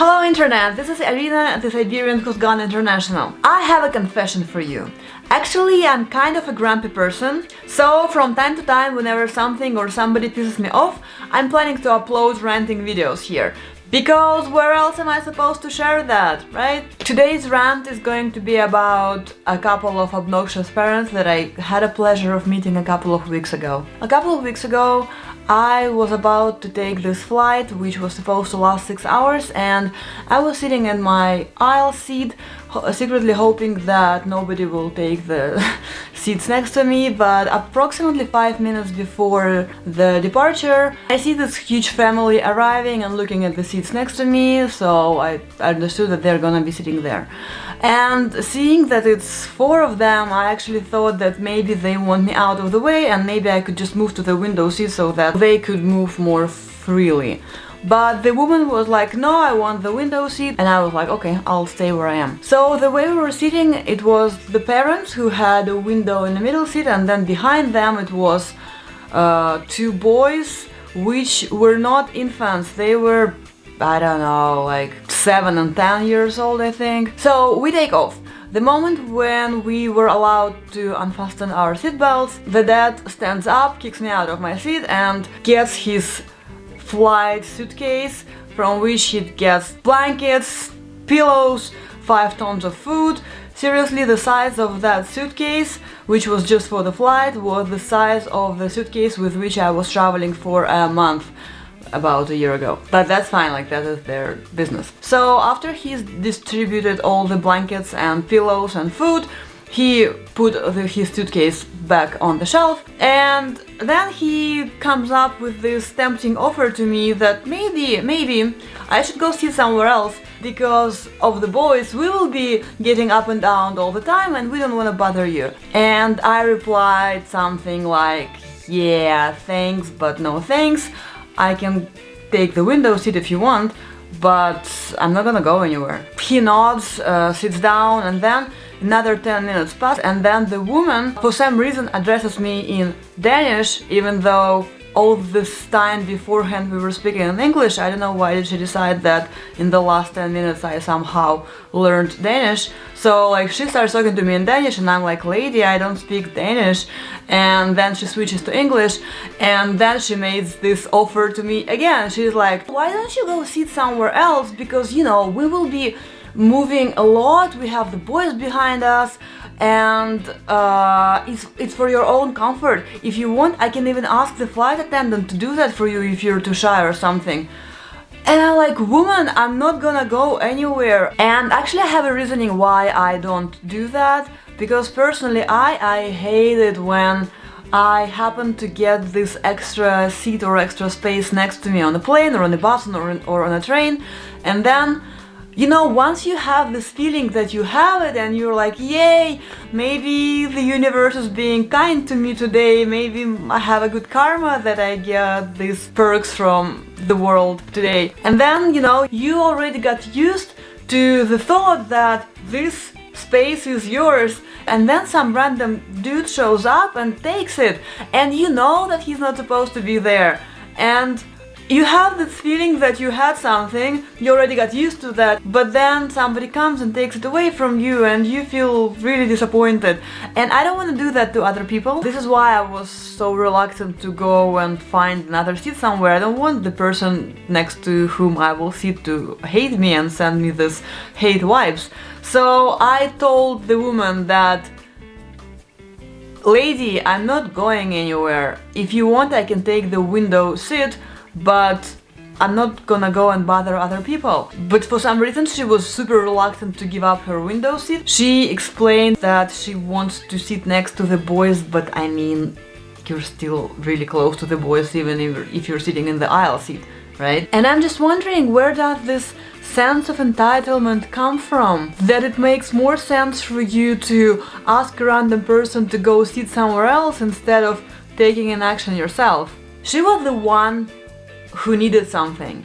Hello Internet, this is Irina, the Siberian who's gone international. I have a confession for you. Actually, I'm kind of a grumpy person, so from time to time, whenever something or somebody pisses me off, I'm planning to upload ranting videos here. Because where else am I supposed to share that, right? Today's rant is going to be about a couple of obnoxious parents that I had a pleasure of meeting a couple of weeks ago. A couple of weeks ago, I was about to take this flight, which was supposed to last 6 hours, and I was sitting in my aisle seat, secretly hoping that nobody will take the seats next to me, but approximately 5 minutes before the departure, I see this huge family arriving and looking at the seats next to me, so I understood that they're gonna be sitting there. And seeing that it's 4 of them, I actually thought that maybe they want me out of the way and maybe I could just move to the window seat so that they could move more freely. But the woman was like, no, I want the window seat, and I was like, okay, I'll stay where I am. So the way we were sitting, it was the parents who had a window in the middle seat, and then behind them it was 2 boys, which were not infants. They were, I don't know, like 7 and 10 years old, I think. So we take off. The moment when we were allowed to unfasten our seatbelts, the dad stands up, kicks me out of my seat, and gets his flight suitcase, from which he gets blankets, pillows, 5 tons of food. Seriously, the size of that suitcase, which was just for the flight, was the size of the suitcase with which I was traveling for a month about a year ago. But that's fine, like that is their business. So after he's distributed all the blankets and pillows and food, he put his suitcase back on the shelf, and then he comes up with this tempting offer to me that maybe I should go sit somewhere else because of the boys. We will be getting up and down all the time and we don't want to bother you. And I replied something like, yeah, thanks, but no thanks. I can take the window seat if you want, but I'm not gonna go anywhere. He nods, sits down, and then another 10 minutes pass, and then the woman, for some reason, addresses me in Danish, even though all this time beforehand we were speaking in English. I don't know why did she decide that in the last 10 minutes I somehow learned Danish. So like she starts talking to me in Danish and I'm like, lady, I don't speak Danish. And then she switches to English, and then she makes this offer to me again. She's like, why don't you go sit somewhere else, because you know, we will be moving a lot, we have the boys behind us, and it's for your own comfort. If you want, I can even ask the flight attendant to do that for you if you're too shy or something. And I'm like, woman, I'm not gonna go anywhere. And actually I have a reasoning why I don't do that, because personally I hate it when I happen to get this extra seat or extra space next to me on a plane or on a bus or on a train, and then, you know, once you have this feeling that you have it and you're like, yay, maybe the universe is being kind to me today, maybe I have a good karma that I get these perks from the world today. And then, you know, you already got used to the thought that this space is yours, and then some random dude shows up and takes it, and you know that he's not supposed to be there. And you have this feeling that you had something, you already got used to that, but then somebody comes and takes it away from you and you feel really disappointed. And I don't want to do that to other people. This is why I was so reluctant to go and find another seat somewhere. I don't want the person next to whom I will sit to hate me and send me this hate vibes. So I told the woman that, lady, I'm not going anywhere. If you want, I can take the window seat, but I'm not gonna go and bother other people. But for some reason she was super reluctant to give up her window seat. She explained that she wants to sit next to the boys, but I mean, you're still really close to the boys even if you're sitting in the aisle seat, right? And I'm just wondering, where does this sense of entitlement come from? That it makes more sense for you to ask a random person to go sit somewhere else instead of taking an action yourself. She was the one who needed something,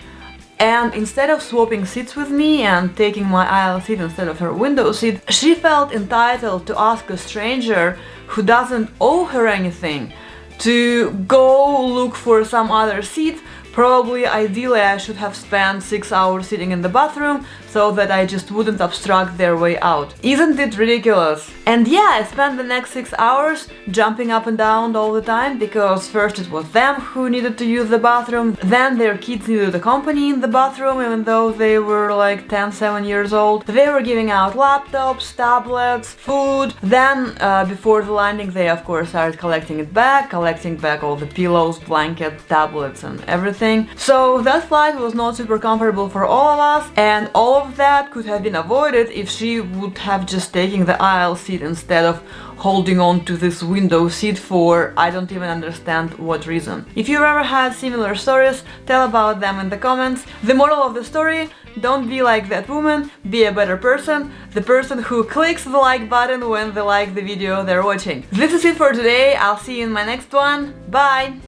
and instead of swapping seats with me and taking my aisle seat instead of her window seat, she felt entitled to ask a stranger who doesn't owe her anything to go look for some other seat, Probably, ideally, I should have spent 6 hours sitting in the bathroom so that I just wouldn't obstruct their way out. Isn't it ridiculous? And yeah, I spent the next 6 hours jumping up and down all the time because first it was them who needed to use the bathroom, then their kids needed a company in the bathroom even though they were like 7 years old. They were giving out laptops, tablets, food. Then before the landing they of course started collecting back all the pillows, blankets, tablets and everything. So that flight was not super comfortable for all of us, and all of that could have been avoided if she would have just taken the aisle seat instead of holding on to this window seat for I don't even understand what reason. If you've ever had similar stories, tell about them in the comments. The moral of the story: don't be like that woman, be a better person, the person who clicks the like button when they like the video they're watching. This is it for today, I'll see you in my next one, bye!